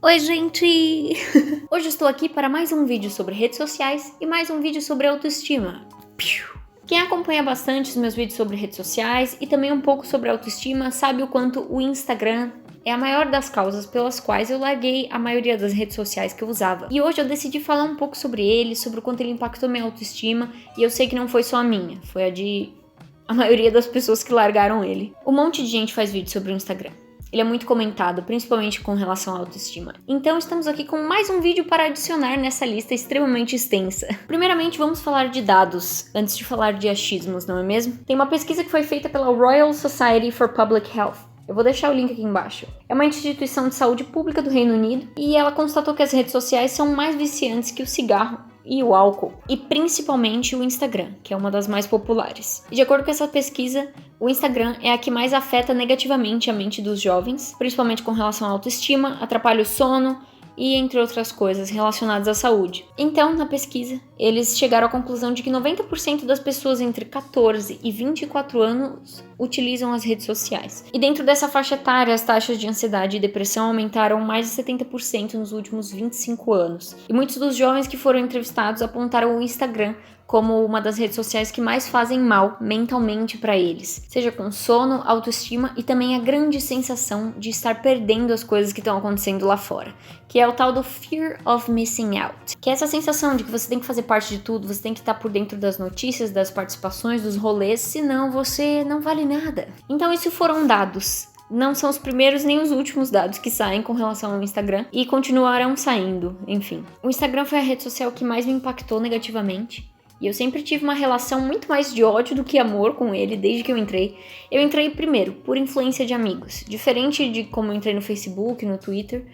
Oi, gente! Hoje estou aqui para mais um vídeo sobre redes sociais e mais um vídeo sobre autoestima. Quem acompanha bastante os meus vídeos sobre redes sociais e também um pouco sobre autoestima sabe o quanto o Instagram é a maior das causas pelas quais eu larguei a maioria das redes sociais que eu usava. E hoje eu decidi falar um pouco sobre ele, sobre o quanto ele impactou minha autoestima, e eu sei que não foi só a minha, foi a de a maioria das pessoas que largaram ele. Um monte de gente faz vídeo sobre o Instagram. Ele é muito comentado, principalmente com relação à autoestima. Então estamos aqui com mais um vídeo para adicionar nessa lista extremamente extensa. Primeiramente vamos falar de dados, antes de falar de achismos, não é mesmo? Tem uma pesquisa que foi feita pela Royal Society for Public Health. Eu vou deixar o link aqui embaixo. É uma instituição de saúde pública do Reino Unido e ela constatou que as redes sociais são mais viciantes que o cigarro e o álcool, e principalmente o Instagram, que é uma das mais populares. E de acordo com essa pesquisa, o Instagram é a que mais afeta negativamente a mente dos jovens, principalmente com relação à autoestima, atrapalha o sono e entre outras coisas relacionadas à saúde. Então, na pesquisa, eles chegaram à conclusão de que 90% das pessoas entre 14 e 24 anos utilizam as redes sociais. E dentro dessa faixa etária, as taxas de ansiedade e depressão aumentaram mais de 70% nos últimos 25 anos. E muitos dos jovens que foram entrevistados apontaram o Instagram como uma das redes sociais que mais fazem mal mentalmente para eles, seja com sono, autoestima e também a grande sensação de estar perdendo as coisas que estão acontecendo lá fora, que é o tal do Fear of Missing Out, que é essa sensação de que você tem que fazer parte de tudo, você tem que estar por dentro das notícias, das participações, dos rolês, senão você não vale nada. Então isso foram dados. Não são os primeiros nem os últimos dados que saem com relação ao Instagram e continuarão saindo, enfim. O Instagram foi a rede social que mais me impactou negativamente. E eu sempre tive uma relação muito mais de ódio do que amor com ele desde que eu entrei. Eu entrei primeiro por influência de amigos. Diferente de como eu entrei no Facebook, no Twitter,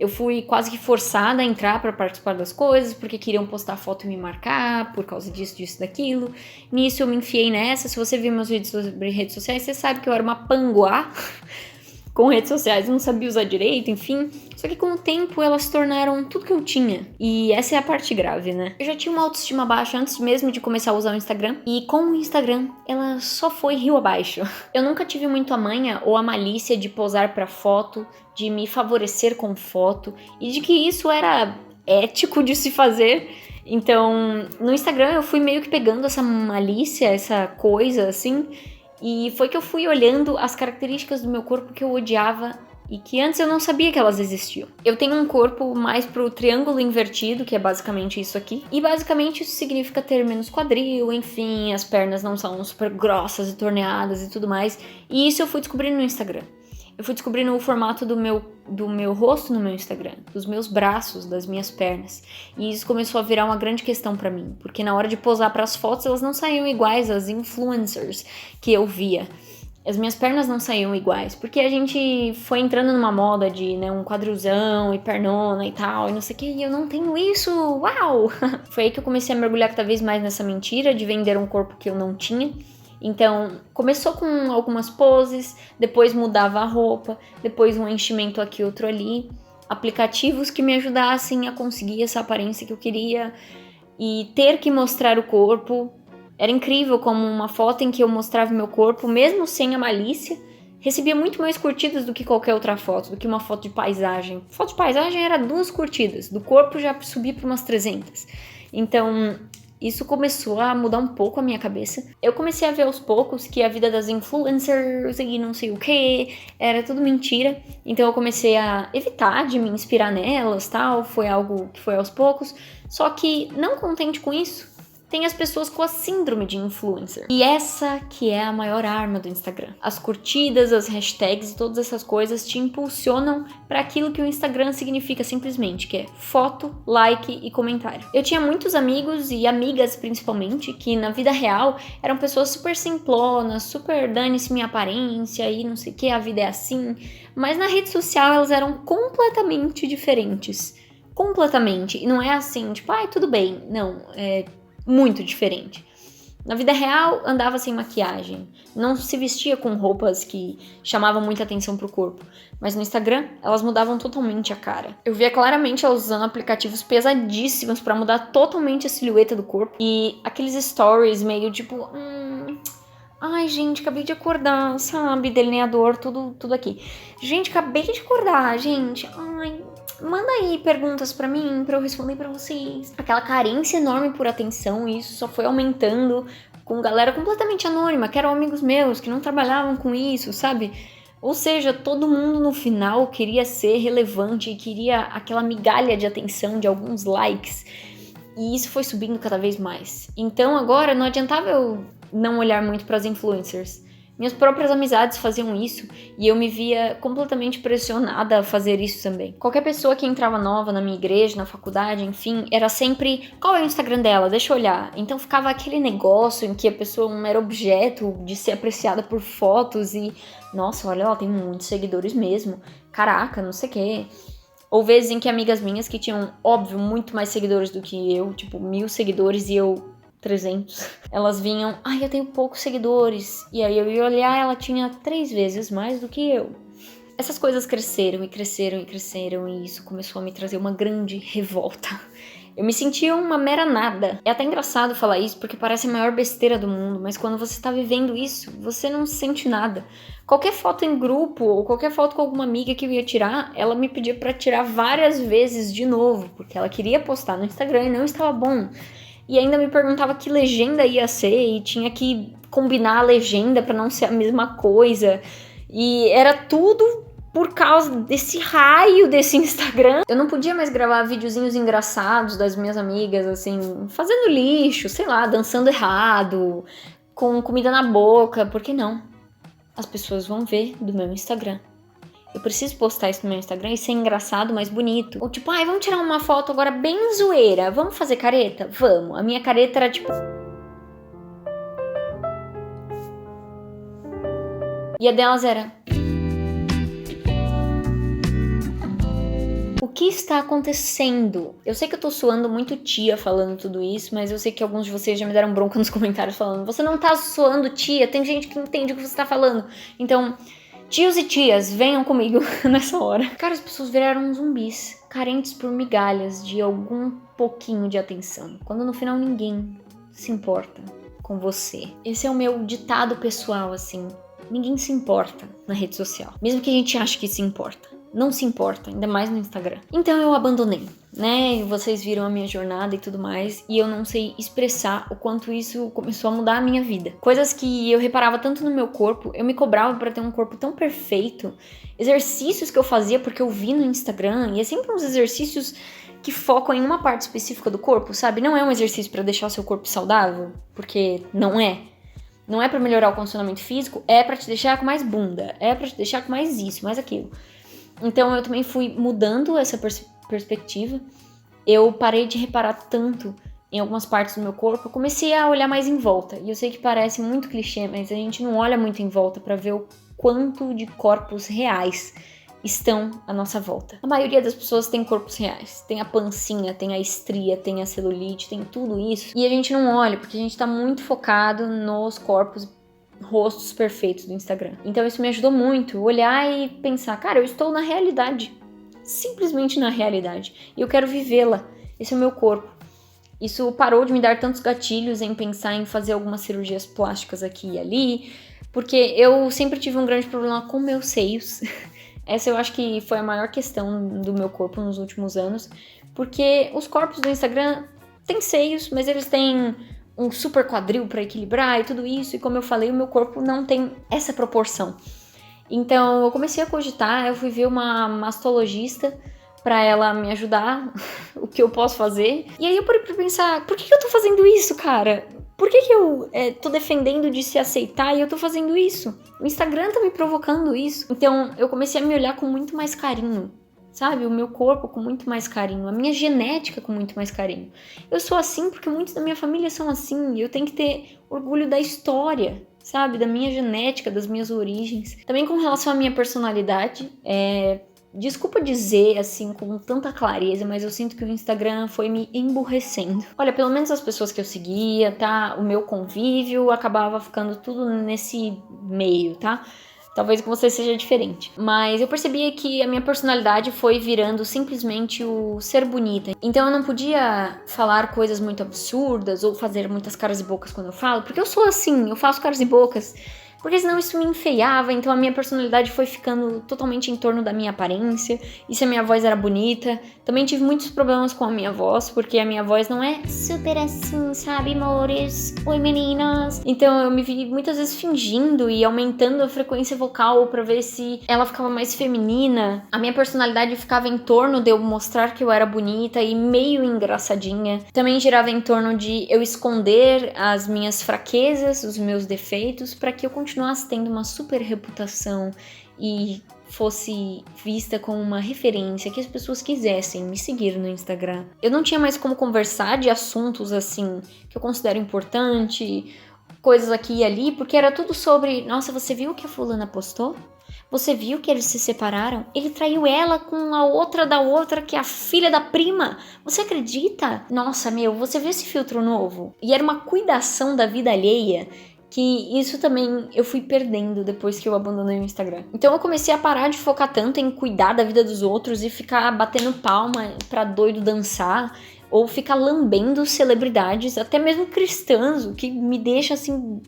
eu fui quase que forçada a entrar para participar das coisas, porque queriam postar foto e me marcar, por causa disso, daquilo. Nisso eu me enfiei nessa. Se você viu meus vídeos sobre redes sociais, você sabe que eu era uma panguá com redes sociais, eu não sabia usar direito, enfim. Só que com o tempo elas se tornaram tudo que eu tinha. E essa é a parte grave, né? Eu já tinha uma autoestima baixa antes mesmo de começar a usar o Instagram. E com o Instagram, ela só foi rio abaixo. Eu nunca tive muito a manha ou a malícia de posar pra foto, de me favorecer com foto. E de que isso era ético de se fazer. Então, no Instagram eu fui meio que pegando essa malícia, essa coisa assim. E foi que eu fui olhando as características do meu corpo que eu odiava e que antes eu não sabia que elas existiam. Eu tenho um corpo mais pro triângulo invertido, que é basicamente isso aqui. E basicamente isso significa ter menos quadril, enfim, as pernas não são super grossas e torneadas e tudo mais. E isso eu fui descobrindo no Instagram. Eu fui descobrindo o formato do meu rosto no meu Instagram, dos meus braços, das minhas pernas. E isso começou a virar uma grande questão pra mim, porque na hora de posar para as fotos, elas não saíam iguais às influencers que eu via. As minhas pernas não saíam iguais, porque a gente foi entrando numa moda de, né, um quadrilzão e pernona e tal, e não sei o que, e eu não tenho isso, uau! Foi aí que eu comecei a mergulhar cada vez mais nessa mentira de vender um corpo que eu não tinha. Então, começou com algumas poses, depois mudava a roupa, depois um enchimento aqui, outro ali, aplicativos que me ajudassem a conseguir essa aparência que eu queria e ter que mostrar o corpo. Era incrível como uma foto em que eu mostrava meu corpo, mesmo sem a malícia, recebia muito mais curtidas do que qualquer outra foto, do que uma foto de paisagem. Foto de paisagem era 2 curtidas, do corpo já subia para umas 300. Então, isso começou a mudar um pouco a minha cabeça. Eu comecei a ver aos poucos que a vida das influencers e não sei o que era tudo mentira. Então eu comecei a evitar de me inspirar nelas, tal. Foi algo que foi aos poucos. Só que, não contente com isso, tem as pessoas com a síndrome de influencer. E essa que é a maior arma do Instagram. As curtidas, as hashtags e todas essas coisas te impulsionam para aquilo que o Instagram significa simplesmente, que é foto, like e comentário. Eu tinha muitos amigos e amigas principalmente, que na vida real eram pessoas super simplonas, super dane-se minha aparência e não sei o que, a vida é assim. Mas na rede social elas eram completamente diferentes. Completamente. E não é assim, tipo, ai, tudo bem. Não, é muito diferente. Na vida real, andava sem maquiagem, não se vestia com roupas que chamavam muita atenção pro corpo, mas no Instagram, elas mudavam totalmente a cara. Eu via claramente elas usando aplicativos pesadíssimos pra mudar totalmente a silhueta do corpo, e aqueles stories meio tipo, ai gente, acabei de acordar, sabe, delineador, tudo aqui. Gente, acabei de acordar, gente, ai, manda aí perguntas pra mim, pra eu responder pra vocês. Aquela carência enorme por atenção, e isso só foi aumentando com galera completamente anônima, que eram amigos meus, que não trabalhavam com isso, sabe? Ou seja, todo mundo no final queria ser relevante e queria aquela migalha de atenção, de alguns likes. E isso foi subindo cada vez mais. Então agora não adiantava eu não olhar muito para as influencers. Minhas próprias amizades faziam isso e eu me via completamente pressionada a fazer isso também. Qualquer pessoa que entrava nova na minha igreja, na faculdade, enfim, era sempre: qual é o Instagram dela? Deixa eu olhar. Então ficava aquele negócio em que a pessoa não era objeto de ser apreciada por fotos e, nossa, olha, ela tem muitos seguidores mesmo. Caraca, não sei o quê. Ou vezes em que amigas minhas que tinham, óbvio, muito mais seguidores do que eu, tipo 1.000 seguidores e eu 300. Elas vinham: ai, eu tenho poucos seguidores. E aí eu ia olhar, ela tinha 3 vezes mais do que eu. Essas coisas cresceram e cresceram e cresceram e isso começou a me trazer uma grande revolta. Eu me sentia uma mera nada. É até engraçado falar isso porque parece a maior besteira do mundo, mas quando você tá vivendo isso, você não sente nada. Qualquer foto em grupo ou qualquer foto com alguma amiga que eu ia tirar, ela me pedia pra tirar várias vezes de novo, porque ela queria postar no Instagram e não estava bom. E ainda me perguntava que legenda ia ser e tinha que combinar a legenda pra não ser a mesma coisa. E era tudo por causa desse raio desse Instagram. Eu não podia mais gravar videozinhos engraçados das minhas amigas, assim, fazendo lixo, sei lá, dançando errado, com comida na boca, porque não? As pessoas vão ver do meu Instagram. Eu preciso postar isso no meu Instagram e ser engraçado, mas bonito. Ou tipo, ai, vamos tirar uma foto agora bem zoeira. Vamos fazer careta? Vamos. A minha careta era tipo... E a delas era... o que está acontecendo? Eu sei que eu tô soando muito tia falando tudo isso, mas eu sei que alguns de vocês já me deram bronca nos comentários falando: você não tá soando tia, tem gente que entende o que você tá falando. Então, tios e tias, venham comigo nessa hora. Cara, as pessoas viraram zumbis, carentes por migalhas de algum pouquinho de atenção, quando no final ninguém se importa com você. Esse é o meu ditado pessoal, assim. Ninguém se importa na rede social, mesmo que a gente ache que se importa. Não se importa, ainda mais no Instagram. Então eu abandonei, né? Vocês viram a minha jornada e tudo mais, e eu não sei expressar o quanto isso começou a mudar a minha vida. Coisas que eu reparava tanto no meu corpo, eu me cobrava pra ter um corpo tão perfeito, exercícios que eu fazia porque eu vi no Instagram, e é sempre uns exercícios que focam em uma parte específica do corpo, sabe? Não é um exercício pra deixar o seu corpo saudável, porque não é. Não é pra melhorar o condicionamento físico, é pra te deixar com mais bunda, é pra te deixar com mais isso, mais aquilo. Então eu também fui mudando essa perspectiva. Eu parei de reparar tanto em algumas partes do meu corpo, eu comecei a olhar mais em volta. E eu sei que parece muito clichê, mas a gente não olha muito em volta para ver o quanto de corpos reais estão à nossa volta. A maioria das pessoas tem corpos reais. Tem a pancinha, tem a estria, tem a celulite, tem tudo isso. E a gente não olha porque a gente tá muito focado nos corpos, rostos perfeitos do Instagram. Então isso me ajudou muito, olhar e pensar: cara, eu estou na realidade, simplesmente na realidade, e eu quero vivê-la. Esse é o meu corpo. Isso parou de me dar tantos gatilhos em pensar em fazer algumas cirurgias plásticas aqui e ali, porque eu sempre tive um grande problema com meus seios. Essa eu acho que foi a maior questão do meu corpo nos últimos anos, porque os corpos do Instagram têm seios, mas eles têm um super quadril para equilibrar e tudo isso, e como eu falei, o meu corpo não tem essa proporção. Então eu comecei a cogitar, eu fui ver uma mastologista para ela me ajudar, o que eu posso fazer. E aí eu parei pra pensar: por que eu tô fazendo isso, cara? Por que eu tô defendendo de se aceitar e eu tô fazendo isso? O Instagram tá me provocando isso. Então eu comecei a me olhar com muito mais carinho, sabe? O meu corpo com muito mais carinho, a minha genética com muito mais carinho. Eu sou assim porque muitos da minha família são assim, e eu tenho que ter orgulho da história, sabe? Da minha genética, das minhas origens. Também com relação à minha personalidade, desculpa dizer assim com tanta clareza, mas eu sinto que o Instagram foi me emburrecendo. Olha, pelo menos as pessoas que eu seguia, tá? O meu convívio acabava ficando tudo nesse meio, tá? Talvez com você seja diferente. Mas eu percebia que a minha personalidade foi virando simplesmente o ser bonita. Então eu não podia falar coisas muito absurdas ou fazer muitas caras e bocas quando eu falo, porque eu sou assim, eu faço caras e bocas. Porque senão isso me enfeiava, então a minha personalidade foi ficando totalmente em torno da minha aparência, e se a minha voz era bonita. Também tive muitos problemas com a minha voz, porque a minha voz não é super assim, sabe, amores? Oi, meninas! Então eu me vi muitas vezes fingindo e aumentando a frequência vocal pra ver se ela ficava mais feminina. A minha personalidade ficava em torno de eu mostrar que eu era bonita e meio engraçadinha. Também girava em torno de eu esconder as minhas fraquezas, os meus defeitos, pra que eu continuasse tendo uma super reputação e fosse vista como uma referência, que as pessoas quisessem me seguir no Instagram. Eu não tinha mais como conversar de assuntos assim que eu considero importante, coisas aqui e ali, porque era tudo sobre, nossa, você viu o que a fulana postou? Você viu que eles se separaram? Ele traiu ela com a outra da outra, que é a filha da prima. Você acredita? Nossa, meu, você viu esse filtro novo? E era uma cuidação da vida alheia, que isso também eu fui perdendo depois que eu abandonei o Instagram. Então eu comecei a parar de focar tanto em cuidar da vida dos outros e ficar batendo palma pra doido dançar, ou ficar lambendo celebridades, até mesmo cristãs, o que me deixa assim...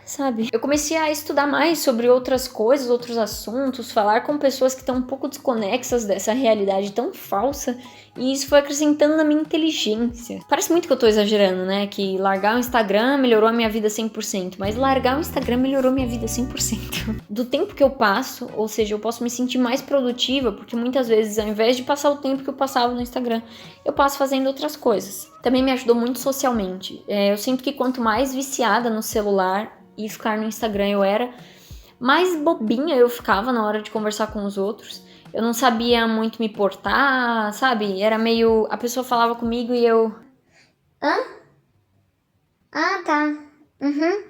sabe? Eu comecei a estudar mais sobre outras coisas, outros assuntos, falar com pessoas que estão um pouco desconexas dessa realidade tão falsa, e isso foi acrescentando na minha inteligência. Parece muito que eu tô exagerando, né? Que largar o Instagram melhorou a minha vida 100%, mas largar o Instagram melhorou minha vida 100%. Do tempo que eu passo, ou seja, eu posso me sentir mais produtiva, porque muitas vezes, ao invés de passar o tempo que eu passava no Instagram, eu passo fazendo outras coisas. Também me ajudou muito socialmente. Eu sinto que quanto mais viciada no celular e ficar no Instagram eu era, mais bobinha eu ficava na hora de conversar com os outros. Eu não sabia muito me portar, sabe? Era meio... A pessoa falava comigo e eu... Hã? Ah, tá. Uhum.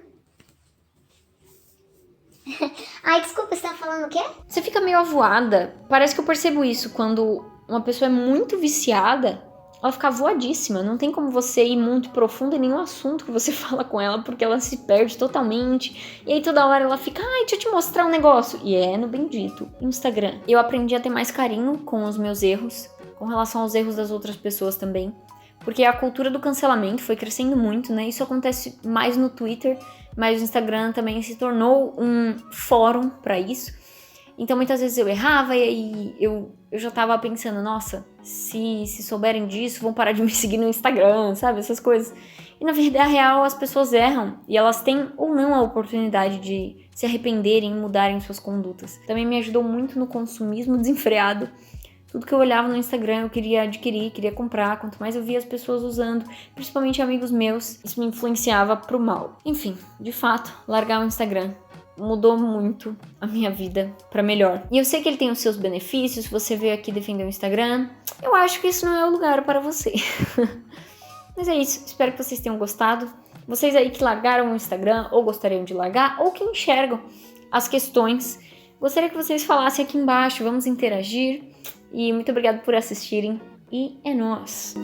Ai, desculpa, você tá falando o quê? Você fica meio avoada. Parece que eu percebo isso. Quando uma pessoa é muito viciada, ela fica voadíssima. Não tem como você ir muito profundo em nenhum assunto que você fala com ela, porque ela se perde totalmente. E aí toda hora ela fica, ai, deixa eu te mostrar um negócio. E é no bendito Instagram. Eu aprendi a ter mais carinho com os meus erros, com relação aos erros das outras pessoas também. Porque a cultura do cancelamento foi crescendo muito, né? Isso acontece mais no Twitter, mas o Instagram também se tornou um fórum pra isso. Então muitas vezes eu errava e aí eu já tava pensando, nossa, se souberem disso, vão parar de me seguir no Instagram, sabe? Essas coisas. E na vida real as pessoas erram e elas têm ou não a oportunidade de se arrependerem e mudarem suas condutas. Também me ajudou muito no consumismo desenfreado. Tudo que eu olhava no Instagram eu queria adquirir, queria comprar. Quanto mais eu via as pessoas usando, principalmente amigos meus, isso me influenciava pro mal. Enfim, de fato, largar o Instagram mudou muito a minha vida pra melhor. E eu sei que ele tem os seus benefícios, você veio aqui defender o Instagram. Eu acho que isso não é o lugar para você. Mas é isso, espero que vocês tenham gostado. Vocês aí que largaram o Instagram, ou gostariam de largar, ou que enxergam as questões, gostaria que vocês falassem aqui embaixo, vamos interagir. E muito obrigada por assistirem, e é nóis!